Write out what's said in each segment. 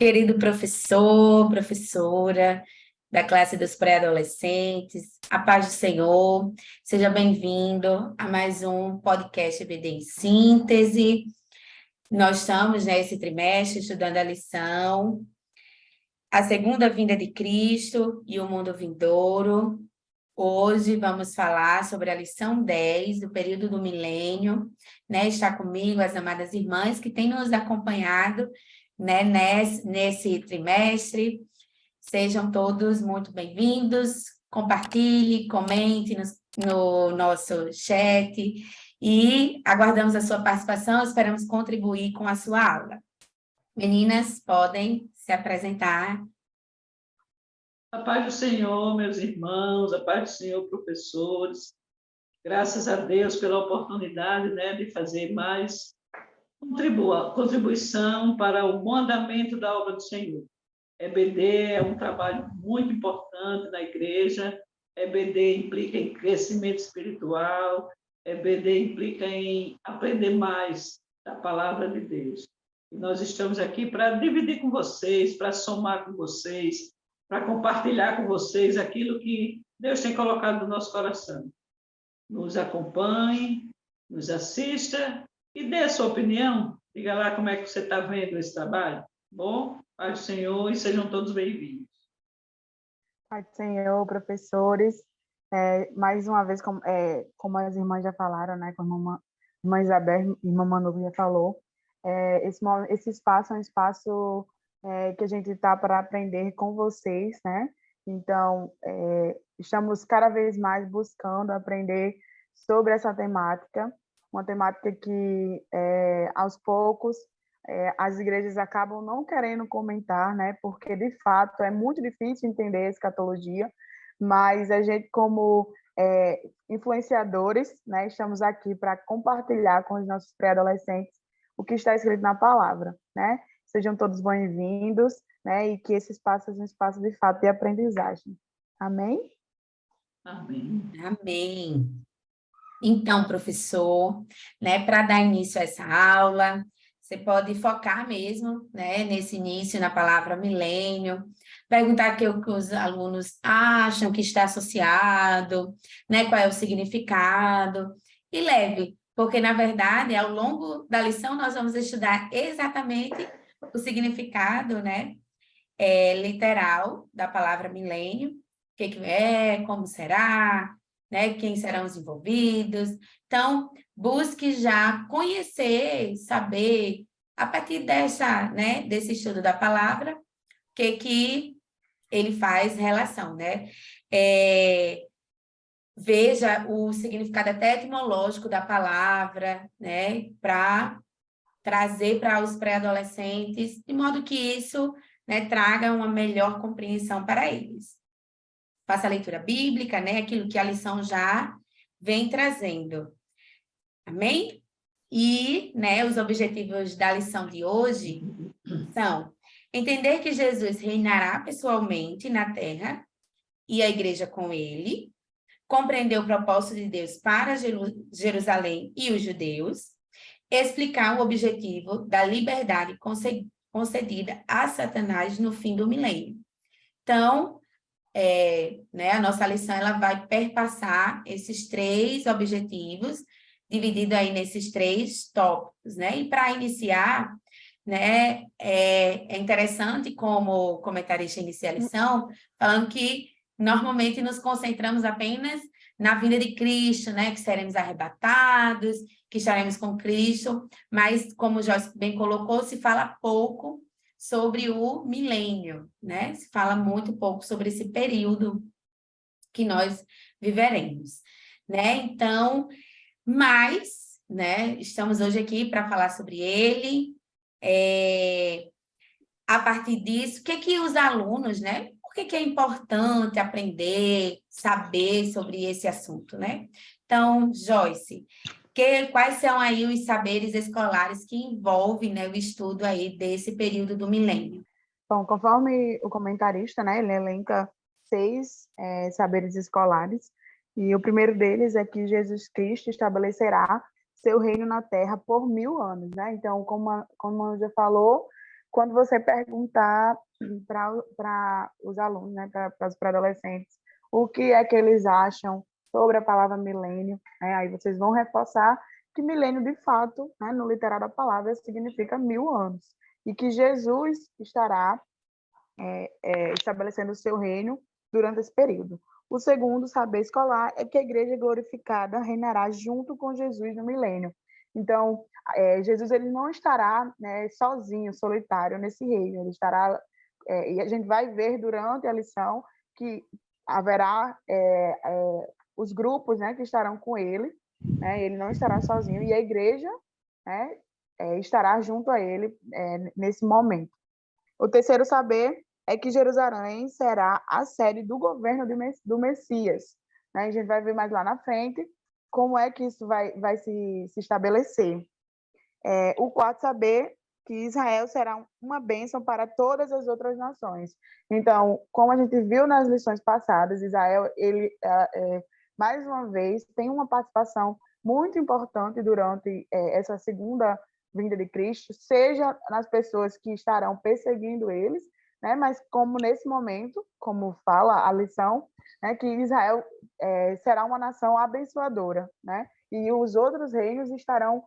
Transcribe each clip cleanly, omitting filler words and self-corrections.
Querido professor, professora da classe dos pré-adolescentes, a paz do Senhor, seja bem-vindo a mais um podcast EBD em Síntese. Nós estamos nesse trimestre estudando a lição A Segunda Vinda de Cristo e o Mundo Vindouro. Hoje vamos falar sobre a lição 10 do período do milênio, né? Está comigo as amadas irmãs que têm nos acompanhado, né, nesse trimestre. Sejam todos muito bem-vindos. Compartilhe, comente no nosso chat e aguardamos a sua participação, esperamos contribuir com a sua aula. Meninas, podem se apresentar. A paz do Senhor, meus irmãos, a paz do Senhor, professores. Graças a Deus pela oportunidade, né, de fazer mais contribuição para o bom andamento da obra do Senhor. EBD é um trabalho muito importante na igreja. EBD implica em crescimento espiritual. EBD implica em aprender mais da palavra de Deus. E nós estamos aqui para dividir com vocês, para somar com vocês, para compartilhar com vocês aquilo que Deus tem colocado no nosso coração. Nos acompanhe, nos assista e dê a sua opinião. Diga lá como é que você está vendo esse trabalho. Bom, paz do Senhor e sejam todos bem-vindos. Pai do Senhor, professores, mais uma vez, como as irmãs já falaram, né, como a irmã Isabel e irmã Manu já falou, esse espaço é um espaço que a gente está para aprender com vocês, né? Então, estamos cada vez mais buscando aprender sobre essa temática, uma temática que, aos poucos, as igrejas acabam não querendo comentar, né? Porque, de fato, é muito difícil entender a escatologia, mas a gente, como influenciadores, né, estamos aqui para compartilhar com os nossos pré-adolescentes o que está escrito na palavra, né? Sejam todos bem-vindos, né? E que esse espaço seja um espaço, de fato, de aprendizagem. Amém? Amém. Amém. Então, professor, né, para dar início a essa aula, você pode focar mesmo, né, nesse início na palavra milênio, perguntar o que os alunos acham que está associado, né, qual é o significado, e leve, porque, na verdade, ao longo da lição, nós vamos estudar exatamente o significado, né, literal da palavra milênio, o que é, como será, né, quem serão os envolvidos. Então, busque já conhecer, saber, a partir né, desse estudo da palavra, o que ele faz relação, né? Veja o significado até etimológico da palavra, né, para trazer para os pré-adolescentes, de modo que isso, né, traga uma melhor compreensão para eles. Faça a leitura bíblica, né, aquilo que a lição já vem trazendo. Amém? E, né, os objetivos da lição de hoje são entender que Jesus reinará pessoalmente na terra e a igreja com ele, compreender o propósito de Deus para Jerusalém e os judeus, explicar o objetivo da liberdade concedida a Satanás no fim do milênio. Então, né, a nossa lição ela vai perpassar esses três objetivos, dividido aí nesses três tópicos, né? E para iniciar, né, é interessante como comentarista inicia a lição, falando que normalmente nos concentramos apenas na vinda de Cristo, né, que seremos arrebatados, que estaremos com Cristo, mas como o Joyce bem colocou, se fala pouco sobre o milênio, né? Se fala muito pouco sobre esse período que nós viveremos, né? Então, mas, né, estamos hoje aqui para falar sobre ele. A partir disso, o que os alunos, né? Por que é importante aprender, saber sobre esse assunto, né? Então, Joyce, quais são aí os saberes escolares que envolvem, né, o estudo aí desse período do milênio? Bom, conforme o comentarista, né, ele elenca 6 saberes escolares, e o primeiro deles é que Jesus Cristo estabelecerá seu reino na Terra por 1000 anos, né? Então, como já falou, quando você perguntar para os alunos, né, para os pré-adolescentes, o que é que eles acham sobre a palavra milênio, né, aí vocês vão reforçar que milênio, de fato, né, no literal da palavra, significa 1000 anos, e que Jesus estará estabelecendo o seu reino durante esse período. O segundo saber escolar é que a igreja glorificada reinará junto com Jesus no milênio. Então, Jesus ele não estará, né, sozinho, solitário nesse reino, ele estará, e a gente vai ver durante a lição que haverá os grupos, né, que estarão com ele, né, ele não estará sozinho, e a igreja, né, estará junto a ele nesse momento. O terceiro saber é que Jerusalém será a sede do governo do Messias. Né? A gente vai ver mais lá na frente como é que isso vai se estabelecer. O quarto saber que Israel será uma bênção para todas as outras nações. Então, como a gente viu nas lições passadas, Israel, ele, mais uma vez, tem uma participação muito importante durante essa segunda vinda de Cristo, seja nas pessoas que estarão perseguindo eles, né? Mas como nesse momento, como fala a lição, né, que Israel será uma nação abençoadora, né? E os outros reinos estarão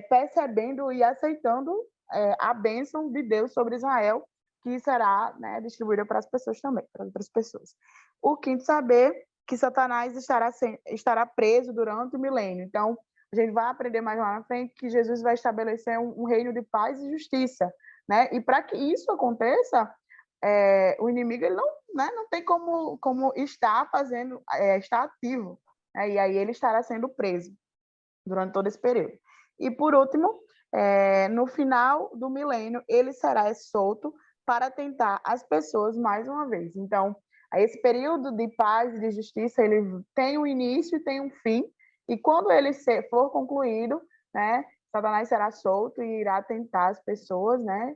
percebendo e aceitando a bênção de Deus sobre Israel, que será, né, distribuída para as pessoas também, para outras pessoas. O quinto saber que Satanás estará preso durante o milênio. Então, a gente vai aprender mais lá na frente que Jesus vai estabelecer um reino de paz e justiça, né? E para que isso aconteça, o inimigo ele não tem como estar fazendo, estar ativo, né? E aí ele estará sendo preso durante todo esse período. E por último, no final do milênio, ele será solto para tentar as pessoas mais uma vez. Então, esse período de paz e de justiça, ele tem um início e tem um fim, e quando ele for concluído, né, Satanás será solto e irá tentar as pessoas, né,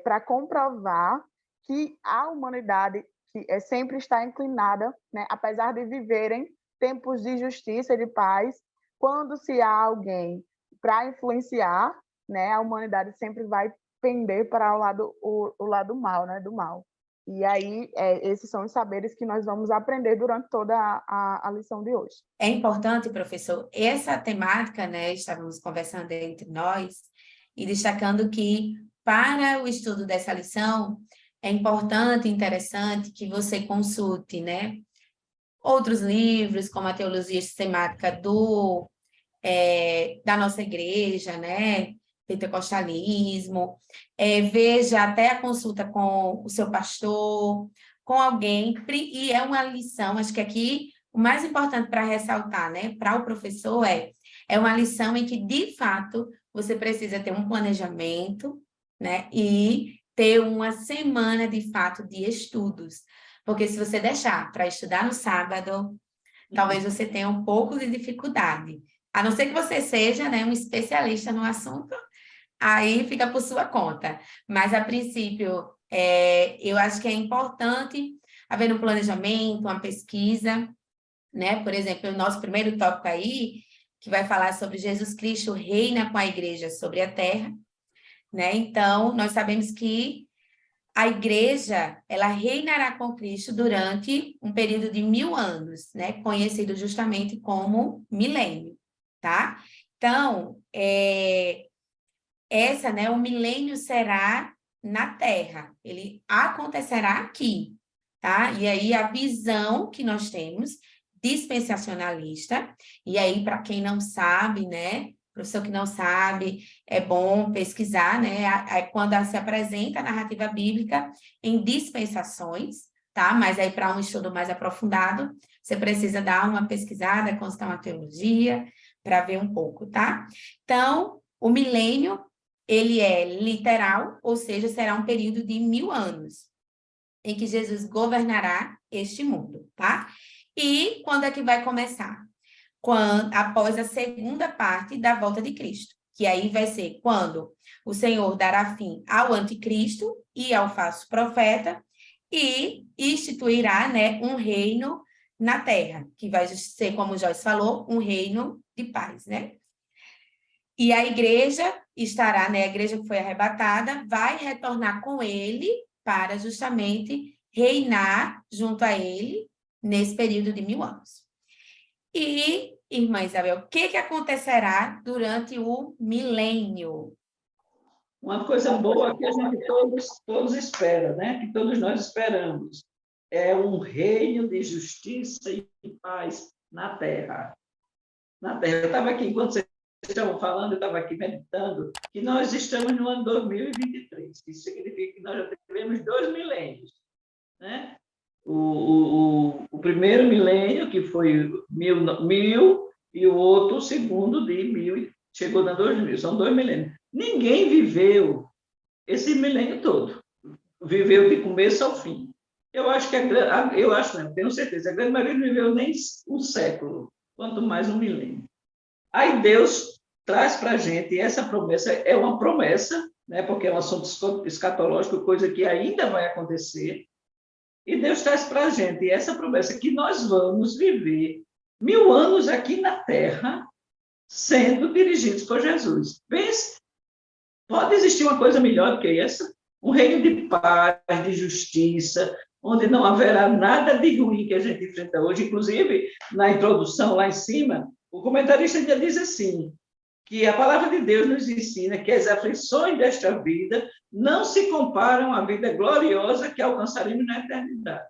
para comprovar que a humanidade que sempre está inclinada, né, apesar de viverem tempos de justiça e de paz, quando se há alguém para influenciar, né, a humanidade sempre vai pender para o lado mal, né, do mal. E aí, esses são os saberes que nós vamos aprender durante toda a lição de hoje. É importante, professor, essa temática, né, estávamos conversando entre nós e destacando que, para o estudo dessa lição, é importante e interessante que você consulte, né, outros livros, como a Teologia Sistemática da nossa igreja, né, pentecostalismo, veja até a consulta com o seu pastor, com alguém, e é uma lição, acho que aqui o mais importante para ressaltar, né, para o professor é uma lição em que, de fato, você precisa ter um planejamento, né, e ter uma semana, de fato, de estudos. Porque se você deixar para estudar no sábado, talvez você tenha um pouco de dificuldade. A não ser que você seja, né, um especialista no assunto, aí fica por sua conta. Mas, a princípio, eu acho que é importante haver um planejamento, uma pesquisa, né? Por exemplo, o nosso primeiro tópico aí, que vai falar sobre Jesus Cristo reina com a igreja sobre a terra, né? Então, nós sabemos que a igreja, ela reinará com Cristo durante um período de 1000 anos, né? Conhecido justamente como milênio, tá? Então, né, o milênio será na Terra, ele acontecerá aqui, tá? E aí a visão que nós temos, dispensacionalista, e aí para quem não sabe, né, professor que não sabe, é bom pesquisar, né, quando se apresenta a narrativa bíblica em dispensações, tá? Mas aí para um estudo mais aprofundado, você precisa dar uma pesquisada, consultar uma teologia, para ver um pouco, tá? Então, o milênio ele é literal, ou seja, será um período de 1000 anos, em que Jesus governará este mundo, tá? E quando é que vai começar? Após a segunda parte da volta de Cristo, que aí vai ser quando o Senhor dará fim ao anticristo e ao falso profeta e instituirá, né, um reino na terra, que vai ser, como Joyce falou, um reino de paz, né? E a igreja estará, né? A igreja que foi arrebatada vai retornar com ele para justamente reinar junto a ele nesse período de 1000 anos. E, irmã Isabel, o que acontecerá durante o milênio? Uma coisa boa que a gente todos esperam, né? Que todos nós esperamos, é um reino de justiça e paz na Terra. Na Terra. Eu estava aqui, enquanto vocês estavam falando, eu estava aqui meditando, que nós estamos no ano 2023. Isso significa que nós já tivemos 2 milênios, né? O primeiro milênio, que foi 1000, e o outro, o segundo, de 1000, chegou na 2000. São 2 milênios. Ninguém viveu esse milênio todo. Viveu de começo ao fim. Eu acho que eu acho, não, tenho certeza, a grande maioria não viveu nem um século, quanto mais um milênio. Aí Deus traz para a gente, e essa promessa é uma promessa, né, porque é um assunto escatológico, coisa que ainda vai acontecer, e Deus traz para a gente essa promessa que nós vamos viver 1000 anos aqui na Terra, sendo dirigidos por Jesus. Pense, pode existir uma coisa melhor do que essa? Um reino de paz, de justiça, onde não haverá nada de ruim que a gente enfrenta hoje. Inclusive, na introdução, lá em cima, o comentarista ainda diz assim, que a palavra de Deus nos ensina que as aflições desta vida não se comparam à vida gloriosa que alcançaremos na eternidade.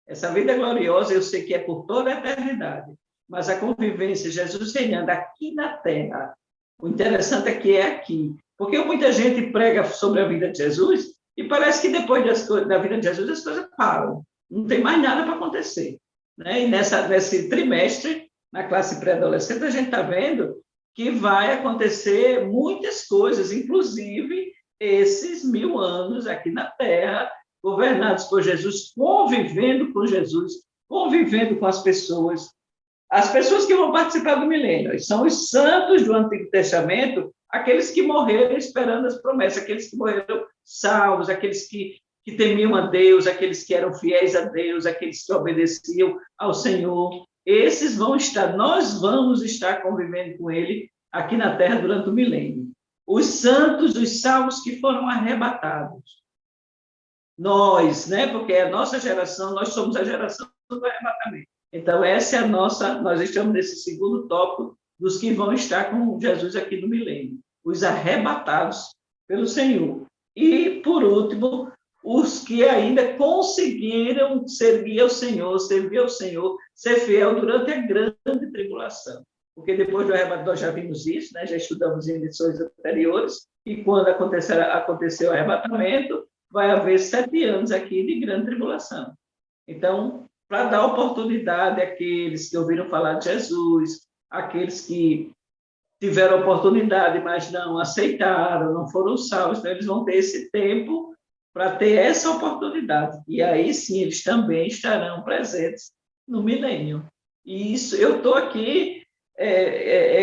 Essa vida gloriosa, eu sei que é por toda a eternidade, mas a convivência, Jesus reinando aqui na Terra, o interessante é que é aqui, porque muita gente prega sobre a vida de Jesus e parece que depois da vida de Jesus as coisas param, não tem mais nada para acontecer, né? E nesse trimestre, na classe pré-adolescente, a gente está vendo que vai acontecer muitas coisas, inclusive esses 1000 anos aqui na Terra, governados por Jesus, convivendo com Jesus, convivendo com as pessoas que vão participar do milênio. São os santos do Antigo Testamento, aqueles que morreram esperando as promessas, aqueles que morreram salvos, aqueles que temiam a Deus, aqueles que eram fiéis a Deus, aqueles que obedeciam ao Senhor. Esses nós vamos estar convivendo com ele aqui na Terra durante o milênio. Os santos, os salvos que foram arrebatados. Nós, né? Porque é a nossa geração, nós somos a geração do arrebatamento. Então, essa é a nossa, nós estamos nesse segundo tópico dos que vão estar com Jesus aqui no milênio. Os arrebatados pelo Senhor. E, por último, os que ainda conseguiram servir ao Senhor, ser fiel durante a grande tribulação. Porque depois do arrebatamento, nós já vimos isso, né? Já estudamos em lições anteriores, e quando aconteceu o arrebatamento, vai haver 7 anos aqui de grande tribulação. Então, para dar oportunidade àqueles que ouviram falar de Jesus, àqueles que tiveram oportunidade, mas não aceitaram, não foram salvos, então eles vão ter esse tempo para ter essa oportunidade. E aí sim, eles também estarão presentes no milênio. E isso, eu estou aqui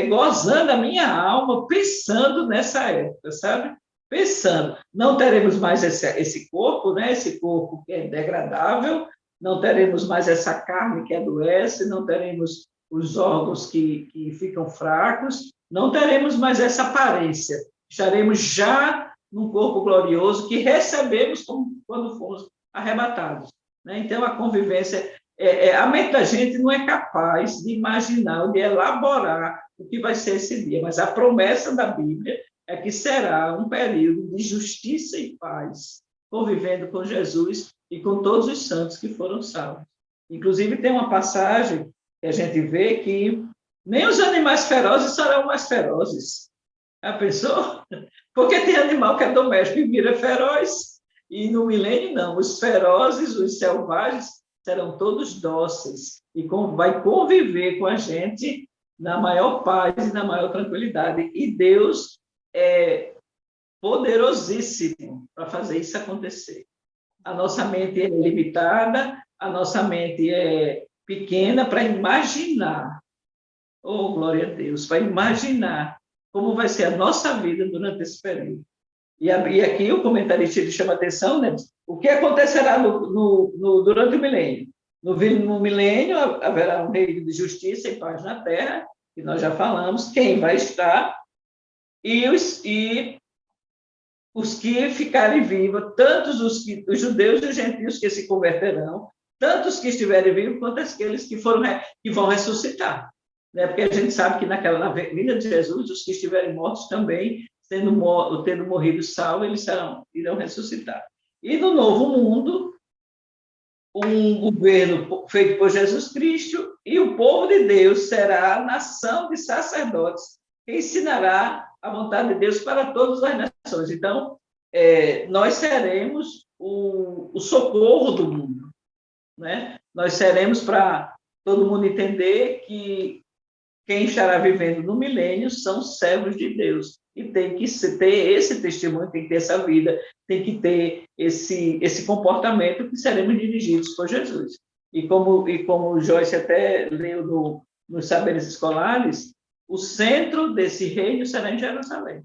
gozando a minha alma, pensando nessa época, sabe? Pensando, não teremos mais esse corpo, né? Esse corpo que é degradável, não teremos mais essa carne que adoece, não teremos os órgãos que ficam fracos, não teremos mais essa aparência. Estaremos já num corpo glorioso que recebemos quando fomos arrebatados, né? Então, a convivência, a mente da gente não é capaz de imaginar, de elaborar o que vai ser esse dia, mas a promessa da Bíblia é que será um período de justiça e paz, convivendo com Jesus e com todos os santos que foram salvos. Inclusive, tem uma passagem que a gente vê que nem os animais ferozes serão mais ferozes. Já pensou? Porque tem animal que é doméstico e vira feroz, e no milênio não. Os ferozes, os selvagens, serão todos dóceis e vai conviver com a gente na maior paz e na maior tranquilidade. E Deus é poderosíssimo para fazer isso acontecer. A nossa mente é limitada, a nossa mente é pequena para imaginar, oh, glória a Deus, para imaginar como vai ser a nossa vida durante esse período. E aqui o comentarista chama a atenção, né? O que acontecerá durante o milênio? No milênio haverá um reino de justiça e paz na terra, que nós já falamos, quem vai estar, e os que ficarem vivos, tanto os judeus e os gentios que se converterão, tanto os que estiverem vivos, quanto aqueles que vão ressuscitar. Né? Porque a gente sabe que na vinda de Jesus, os que estiverem mortos também, tendo morrido salvo, eles irão ressuscitar. E no novo mundo, um governo feito por Jesus Cristo, e o povo de Deus será a nação de sacerdotes que ensinará a vontade de Deus para todas as nações. Então, nós seremos o socorro do mundo, né? Nós seremos para todo mundo entender que quem estará vivendo no milênio são servos de Deus. E tem que ter esse testemunho, tem que ter essa vida, tem que ter esse comportamento que seremos dirigidos por Jesus. E como Joyce até leu nos Saberes Escolares, o centro desse reino será em Jerusalém,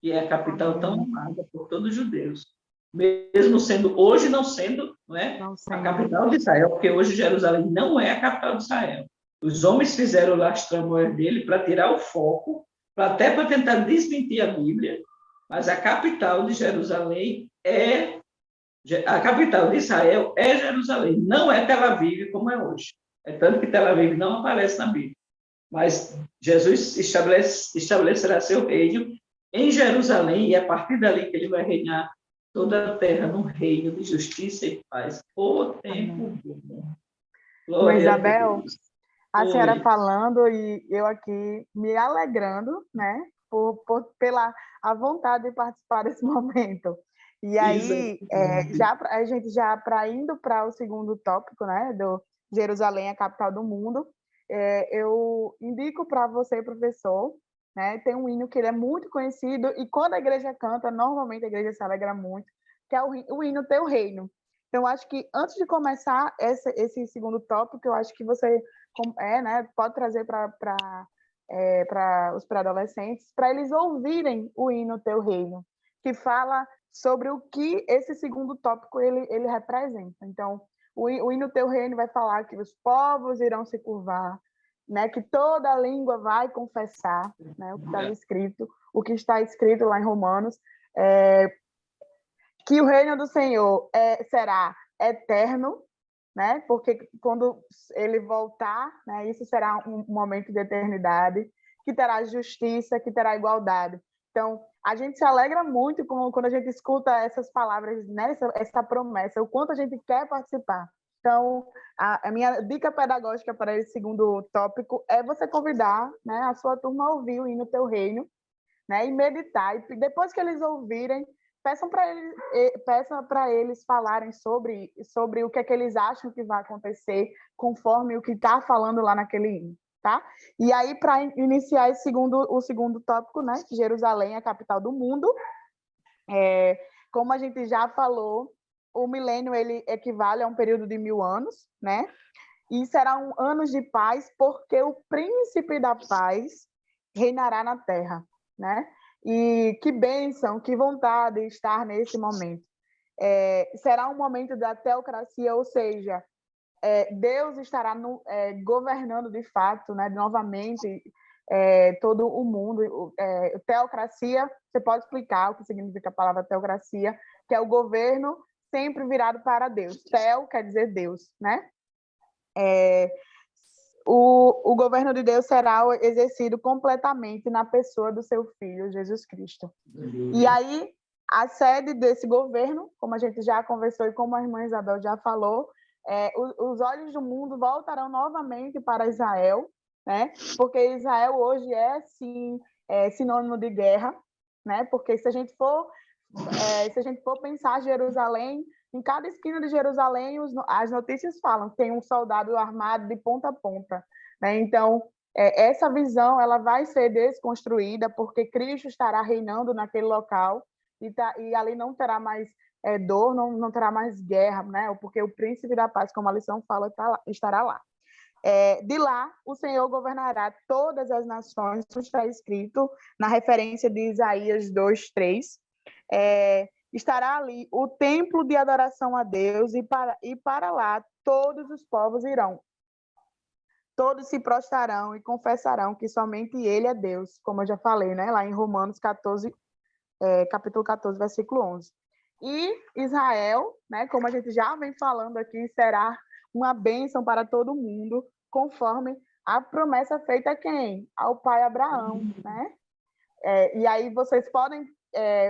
que é a capital tão amada por todos os judeus. Mesmo sendo, hoje não sendo, a capital de Israel, porque hoje Jerusalém não é a capital de Israel. Os homens fizeram lá as tramóias dele para tirar o foco, até para tentar desmentir a Bíblia, mas a capital de Jerusalém a capital de Israel é Jerusalém, não é Tel Aviv como é hoje. É tanto que Tel Aviv não aparece na Bíblia. Mas Jesus estabelecerá seu reino em Jerusalém, e é a partir dali que ele vai reinar toda a terra num reino de justiça e paz por tempo bom. Glória Isabel, a senhora falando e eu aqui me alegrando, né, pela a vontade de participar desse momento. E aí, a gente já indo para o segundo tópico, né, do Jerusalém, a capital do mundo, eu indico para você, professor, né, tem um hino que ele é muito conhecido e quando a igreja canta, normalmente a igreja se alegra muito, que é o hino Teu Reino. Então, acho que antes de começar esse segundo tópico, eu acho que você pode trazer para os pré-adolescentes, para eles ouvirem o hino Teu Reino, que fala sobre o que esse segundo tópico ele representa. Então, o hino Teu Reino vai falar que os povos irão se curvar, né, que toda língua vai confessar, né, o que está escrito lá em Romanos, que o reino do Senhor será eterno, né? Porque quando ele voltar, né, isso será um momento de eternidade, que terá justiça, que terá igualdade. Então, a gente se alegra muito quando a gente escuta essas palavras, né, essa promessa, o quanto a gente quer participar. Então, a minha dica pedagógica para esse segundo tópico é você convidar, né, a sua turma a ouvir o hino Teu Reino, né, e meditar. E depois que eles ouvirem, peçam para eles falarem sobre o que é que eles acham que vai acontecer conforme o que está falando lá naquele hino, tá? E aí, para iniciar o segundo tópico, né? Jerusalém, a capital do mundo. Como a gente já falou, o milênio ele equivale a um período de 1000 anos, né? E serão anos de paz, porque o príncipe da paz reinará na terra, né? E que bênção, que vontade de estar nesse momento. Será um momento da teocracia, ou seja, Deus estará governando de fato, né, novamente, todo o mundo. Teocracia, você pode explicar o que significa a palavra teocracia, que é o governo sempre virado para Deus. Teo quer dizer Deus, né? O governo de Deus será exercido completamente na pessoa do seu Filho, Jesus Cristo. E aí, a sede desse governo, como a gente já conversou e como a irmã Isabel já falou, os olhos do mundo voltarão novamente para Israel, né? Porque Israel hoje sim, sinônimo de guerra, né? Porque se a gente for pensar Jerusalém, em cada esquina de Jerusalém, as notícias falam que tem um soldado armado de ponta a ponta, né? Então, essa visão ela vai ser desconstruída, porque Cristo estará reinando naquele local, e ali não terá mais dor, não terá mais guerra, né? Porque o príncipe da paz, como a lição fala, estará lá. De lá, o Senhor governará todas as nações, isso está escrito na referência de Isaías 2:3. Estará ali o templo de adoração a Deus, e para lá todos os povos irão. todos se prostrarão e confessarão que somente ele é Deus, como eu já falei, né? Lá em Romanos 14, capítulo 14, versículo 11. E Israel, né, como a gente já vem falando aqui, será uma bênção para todo mundo, conforme a promessa feita a quem? Ao pai Abraão, né? E aí vocês podem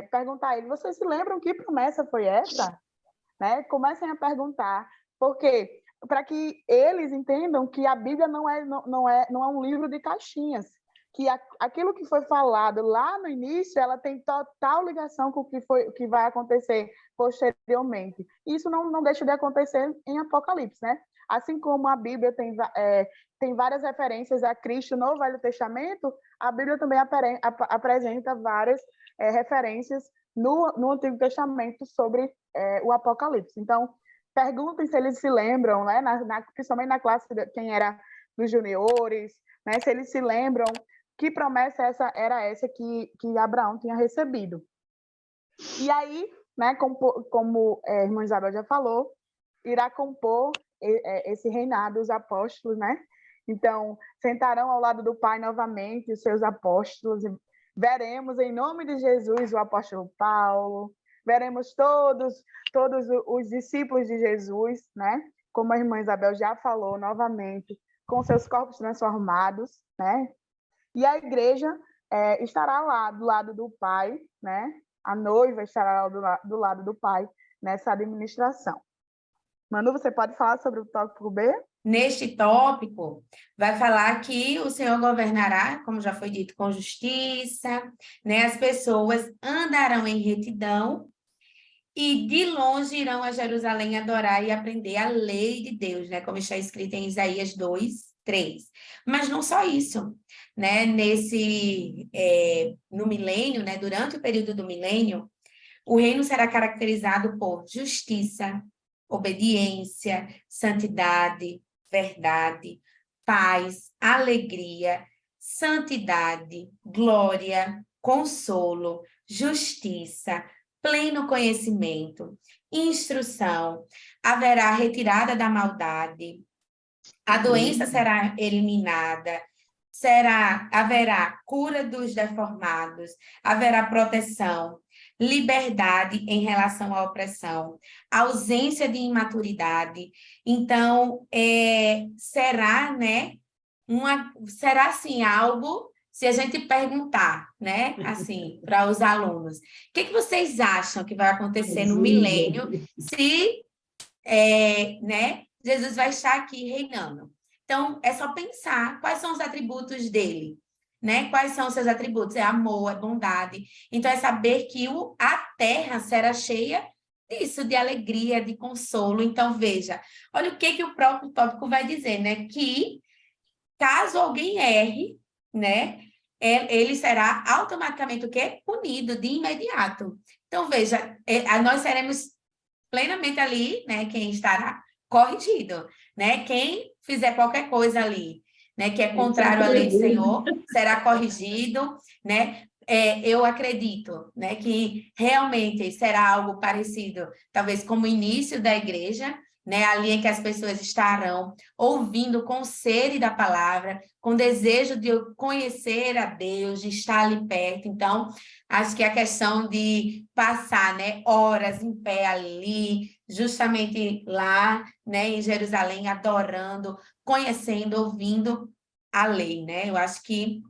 perguntar a ele, vocês se lembram que promessa foi essa? Né? Comecem a perguntar, porque para que eles entendam que a Bíblia não é um livro de caixinhas, que aquilo que foi falado lá no início, ela tem total ligação com o que vai acontecer posteriormente. Isso não deixa de acontecer em Apocalipse, né? Assim como a Bíblia tem várias referências a Cristo no Velho Testamento, a Bíblia também apresenta várias referências no Antigo Testamento sobre o Apocalipse. Então, perguntem se eles se lembram, né? Principalmente na classe quem era dos juniores, né? Se eles se lembram que promessa era essa que Abraão tinha recebido. E aí, né, como a irmã Isabel já falou, irá compor esse reinado os apóstolos, né? Então, sentarão ao lado do Pai novamente os seus apóstolos, e veremos em nome de Jesus o apóstolo Paulo, veremos todos os discípulos de Jesus, né? Como a irmã Isabel já falou novamente, com seus corpos transformados, né? E a igreja estará lá do lado do Pai, né? A noiva estará lá do lado do Pai nessa administração. Manu, você pode falar sobre o tópico B? Neste tópico, vai falar que o Senhor governará, como já foi dito, com justiça, né? As pessoas andarão em retidão e de longe irão a Jerusalém adorar e aprender a lei de Deus, né? Como está escrito em Isaías 2:3. Mas não só isso, né? No milênio, né? Durante o período do milênio, o reino será caracterizado por justiça, obediência, santidade, verdade, paz, alegria, santidade, glória, consolo, justiça, pleno conhecimento, instrução, haverá retirada da maldade, a doença será eliminada, haverá cura dos deformados, haverá proteção, liberdade em relação à opressão, ausência de imaturidade. Então, será, né, será assim algo, se a gente perguntar, né, assim, para os alunos, o que vocês acham que vai acontecer no milênio se, né, Jesus vai estar aqui reinando? Então, é só pensar quais são os atributos dele, né? Quais são os seus atributos? É amor, é bondade. Então, é saber que a terra será cheia disso, de alegria, de consolo. Então, veja, olha o que o próprio tópico vai dizer, né? Que caso alguém erre, né? Ele será automaticamente o quê? Punido de imediato. Então, veja, nós seremos plenamente ali, né? Quem estará corrigido, né? Quem fizer qualquer coisa ali, né? Que é contrário à lei do Senhor, será corrigido, né? Eu acredito, né? Que realmente será algo parecido, talvez como o início da igreja, né? Ali em que as pessoas estarão ouvindo com sede da palavra, com desejo de conhecer a Deus, de estar ali perto. Então, acho que a questão de passar, né, horas em pé ali, justamente lá, né, em Jerusalém, adorando, conhecendo, ouvindo a lei, né? Eu acho que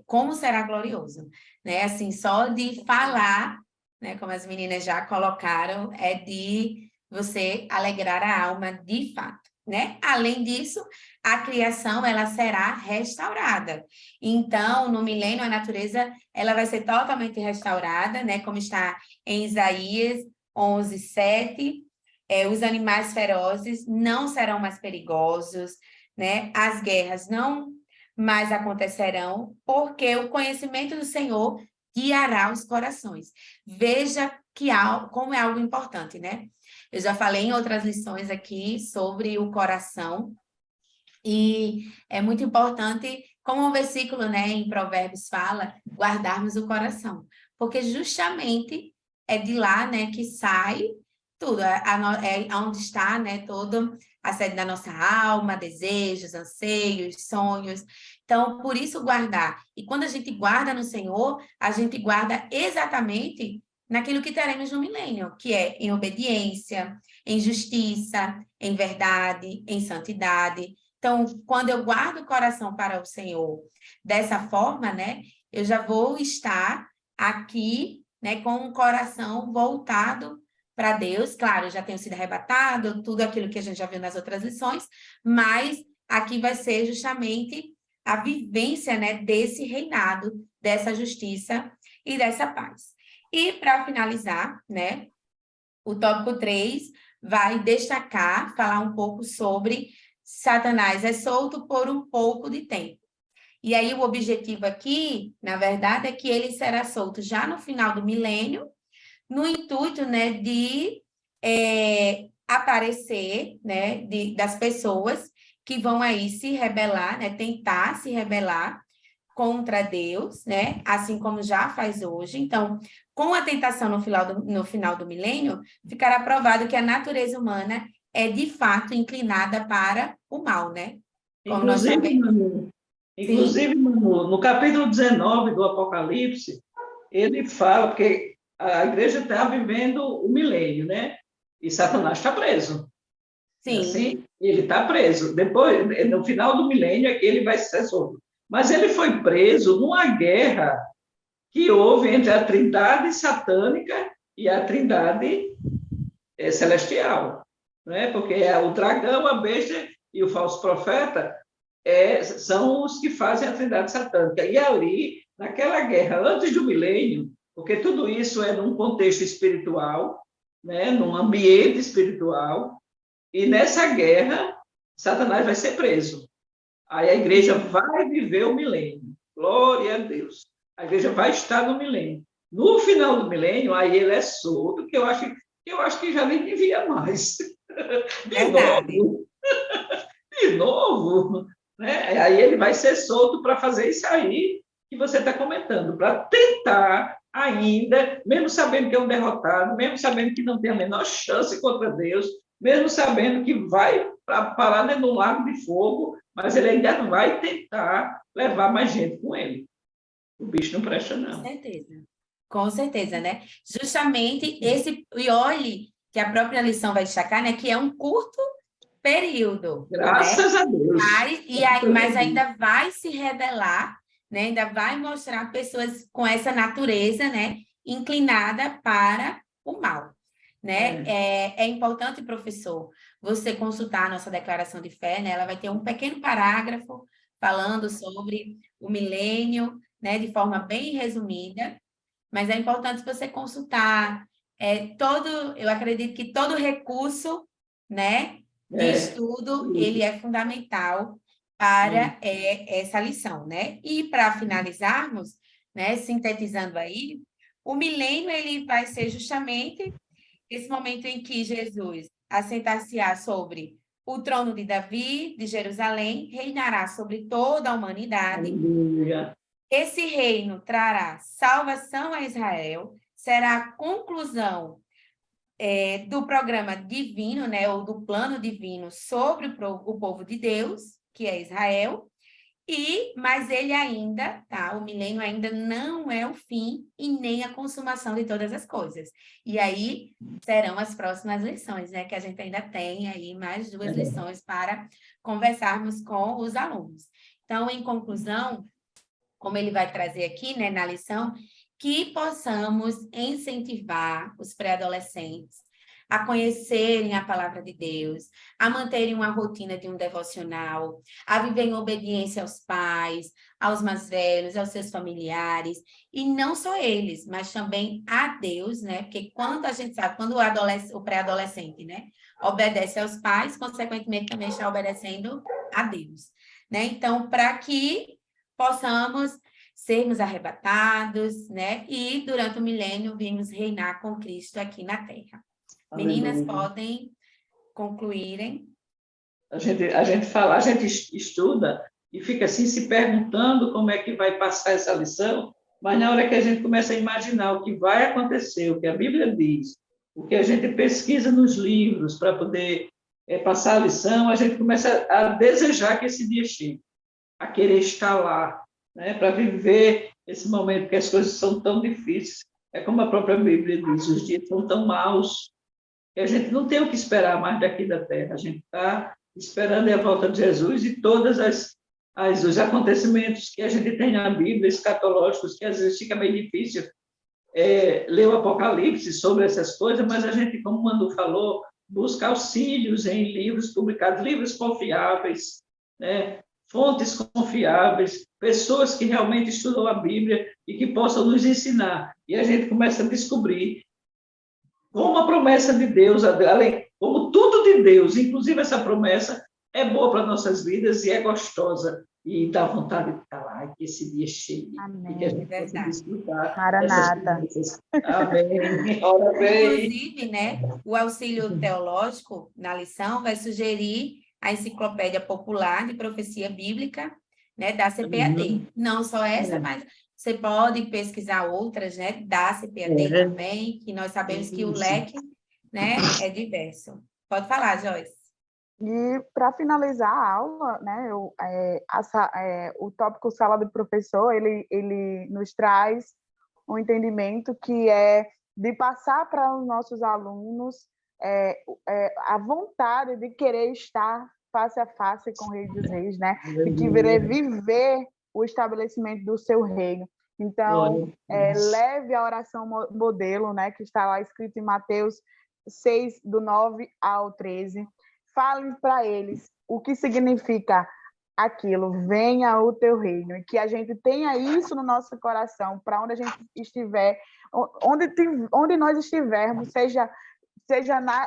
como será glorioso, né? Assim, só de falar, né, como as meninas já colocaram, é de você alegrar a alma de fato, né? Além disso, a criação ela será restaurada. Então, no milênio, a natureza ela vai ser totalmente restaurada, né? Como está em Isaías 11:7. Os animais ferozes não serão mais perigosos, né? As guerras não mais acontecerão, porque o conhecimento do Senhor guiará os corações. Veja como é algo importante, né? Eu já falei em outras lições aqui sobre o coração, e é muito importante, como o versículo, né, em Provérbios fala, guardarmos o coração, porque justamente é de lá, né, que sai tudo, é onde está, né, toda a sede da nossa alma, desejos, anseios, sonhos. Então, por isso guardar. E quando a gente guarda no Senhor, a gente guarda exatamente naquilo que teremos no milênio, que é em obediência, em justiça, em verdade, em santidade. Então, quando eu guardo o coração para o Senhor dessa forma, né, eu já vou estar aqui, né, com um coração voltado para Deus. Claro, eu já tenho sido arrebatado, tudo aquilo que a gente já viu nas outras lições, mas aqui vai ser justamente a vivência, né, desse reinado, dessa justiça e dessa paz. E, para finalizar, né, o tópico 3 vai destacar, falar um pouco sobre Satanás é solto por um pouco de tempo. E aí, o objetivo aqui, na verdade, é que ele será solto já no final do milênio, no intuito, né, de aparecer, né, das pessoas que vão aí se rebelar, né, tentar se rebelar contra Deus, né, assim como já faz hoje. Então, com a tentação no final do milênio, ficará provado que a natureza humana é, de fato, inclinada para o mal, né? Como nós Inclusive, sabemos. Manu, Manu, no capítulo 19 do Apocalipse, ele fala, porque a igreja está vivendo o milênio, né? E Satanás está preso. Sim. Assim, ele está preso. Depois, no final do milênio, é que ele vai ser solto. Mas ele foi preso numa guerra que houve entre a trindade satânica e a trindade celestial. Né? Porque o dragão, a besta e o falso profeta são os que fazem a trindade satânica. E ali, naquela guerra, antes do milênio, porque tudo isso é num contexto espiritual, né? Num ambiente espiritual, e nessa guerra, Satanás vai ser preso. Aí a igreja vai viver o milênio. Glória a Deus. A igreja vai estar no milênio. No final do milênio, aí ele é solto, que eu acho que já nem devia mais. Verdade. De novo, né? Aí ele vai ser solto para fazer isso aí que você está comentando, para tentar ainda, mesmo sabendo que é um derrotado, mesmo sabendo que não tem a menor chance contra Deus, mesmo sabendo que vai parar dentro do lago de fogo, mas ele ainda vai tentar levar mais gente com ele. O bicho não presta, não. Com certeza, né? Justamente esse, e olhe que a própria lição vai destacar, né, que é um curto período. Graças a Deus. Mas ainda vai se revelar, né? Ainda vai mostrar pessoas com essa natureza, né, inclinada para o mal. Né? É importante, professor, você consultar a nossa declaração de fé, né? Ela vai ter um pequeno parágrafo falando sobre o milênio, né, de forma bem resumida, mas é importante você consultar eu acredito que todo recurso, né, de estudo, ele é fundamental para essa lição, né? E para finalizarmos, né, sintetizando aí, o milênio ele vai ser justamente esse momento em que Jesus assentar-se-á sobre o trono de Davi, de Jerusalém, reinará sobre toda a humanidade. Aleluia. Esse reino trará salvação a Israel, será a conclusão do programa divino, né, ou do plano divino sobre o povo de Deus, que é Israel, mas ele ainda, tá? O milênio ainda não é o fim e nem a consumação de todas as coisas. E aí serão as próximas lições, né? Que a gente ainda tem aí mais 2 lições para conversarmos com os alunos. Então, em conclusão, como ele vai trazer aqui, né, na lição, que possamos incentivar os pré-adolescentes a conhecerem a palavra de Deus, a manterem uma rotina de um devocional, a viver em obediência aos pais, aos mais velhos, aos seus familiares, e não só eles, mas também a Deus, né? Porque quando a gente sabe, quando o pré-adolescente, né, obedece aos pais, consequentemente também está obedecendo a Deus, né? Então, para que possamos sermos arrebatados, né? E durante o milênio virmos reinar com Cristo aqui na Terra. Meninas, podem concluírem. A gente estuda e fica assim se perguntando como é que vai passar essa lição, mas na hora que a gente começa a imaginar o que vai acontecer, o que a Bíblia diz, o que a gente pesquisa nos livros para poder passar a lição, a gente começa a desejar que esse dia chegue, a querer estar lá, né, para viver esse momento, que as coisas são tão difíceis. É como a própria Bíblia diz, os dias são tão maus, que a gente não tem o que esperar mais daqui da terra. A gente está esperando a volta de Jesus e todos os acontecimentos que a gente tem na Bíblia, escatológicos, que às vezes fica meio difícil ler o Apocalipse sobre essas coisas, mas a gente, como o Manu falou, busca auxílios em livros publicados, livros confiáveis, né? Fontes confiáveis, pessoas que realmente estudam a Bíblia e que possam nos ensinar. E a gente começa a descobrir como a promessa de Deus, como tudo de Deus, inclusive essa promessa, é boa para nossas vidas e é gostosa. E dá vontade de estar lá, e que esse dia chegue. Amém. E que a gente possa desfrutar Maranata. dessas promessas. Amém. Ora bem. Inclusive, né, o auxílio teológico na lição vai sugerir a Enciclopédia Popular de Profecia Bíblica, né, da CPAD. Não só essa, mas você pode pesquisar outras, né, da CPAD também, que nós sabemos que o leque, né, é diverso. Pode falar, Joyce. E para finalizar a aula, né, o tópico Sala do Professor, ele nos traz um entendimento que é de passar para os nossos alunos a vontade de querer estar face a face com o Rei dos Reis, né? De querer viver o estabelecimento do seu reino. Então, leve a oração modelo, né, que está lá escrito em Mateus 6, do 9 ao 13. Fale para eles o que significa aquilo, venha o teu reino, e que a gente tenha isso no nosso coração, para onde a gente estiver, onde nós estivermos, seja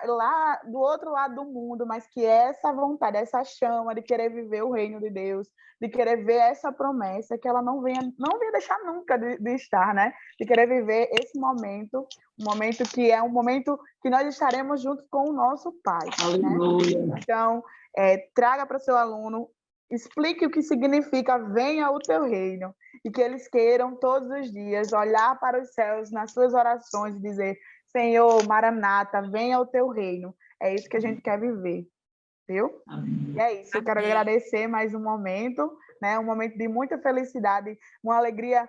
lá do outro lado do mundo, mas que essa vontade, essa chama de querer viver o reino de Deus, de querer ver essa promessa, que ela não venha deixar nunca de estar, né? De querer viver esse momento, um momento que é um momento que nós estaremos juntos com o nosso Pai. Aleluia. Né? Então, traga para o seu aluno, explique o que significa venha o teu reino, e que eles queiram todos os dias olhar para os céus nas suas orações e dizer: Senhor, Maranata, venha o teu reino. É isso que a gente quer viver, viu? Amém. E é isso, eu quero agradecer mais um momento, né? Um momento de muita felicidade, uma alegria,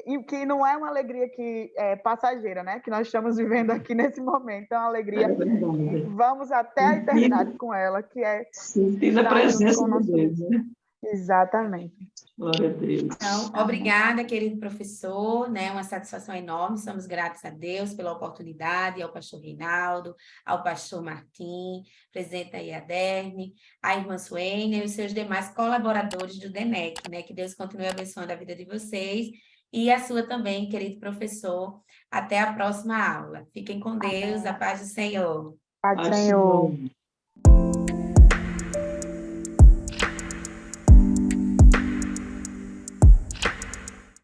e que não é uma alegria que é passageira, né? Que nós estamos vivendo aqui nesse momento, é uma alegria que vamos até a eternidade com ela, que é sentindo a presença de Deus, né? Exatamente. Glória a Deus. Então, obrigada, querido professor, né? Uma satisfação enorme, somos gratos a Deus pela oportunidade, ao pastor Reinaldo, ao pastor Martim, presidente da IADERN, à irmã Suênia e os seus demais colaboradores do DENEC, né? Que Deus continue abençoando a vida de vocês e a sua também, querido professor. Até a próxima aula. Fiquem com Deus, a paz do Senhor. Paz do Senhor.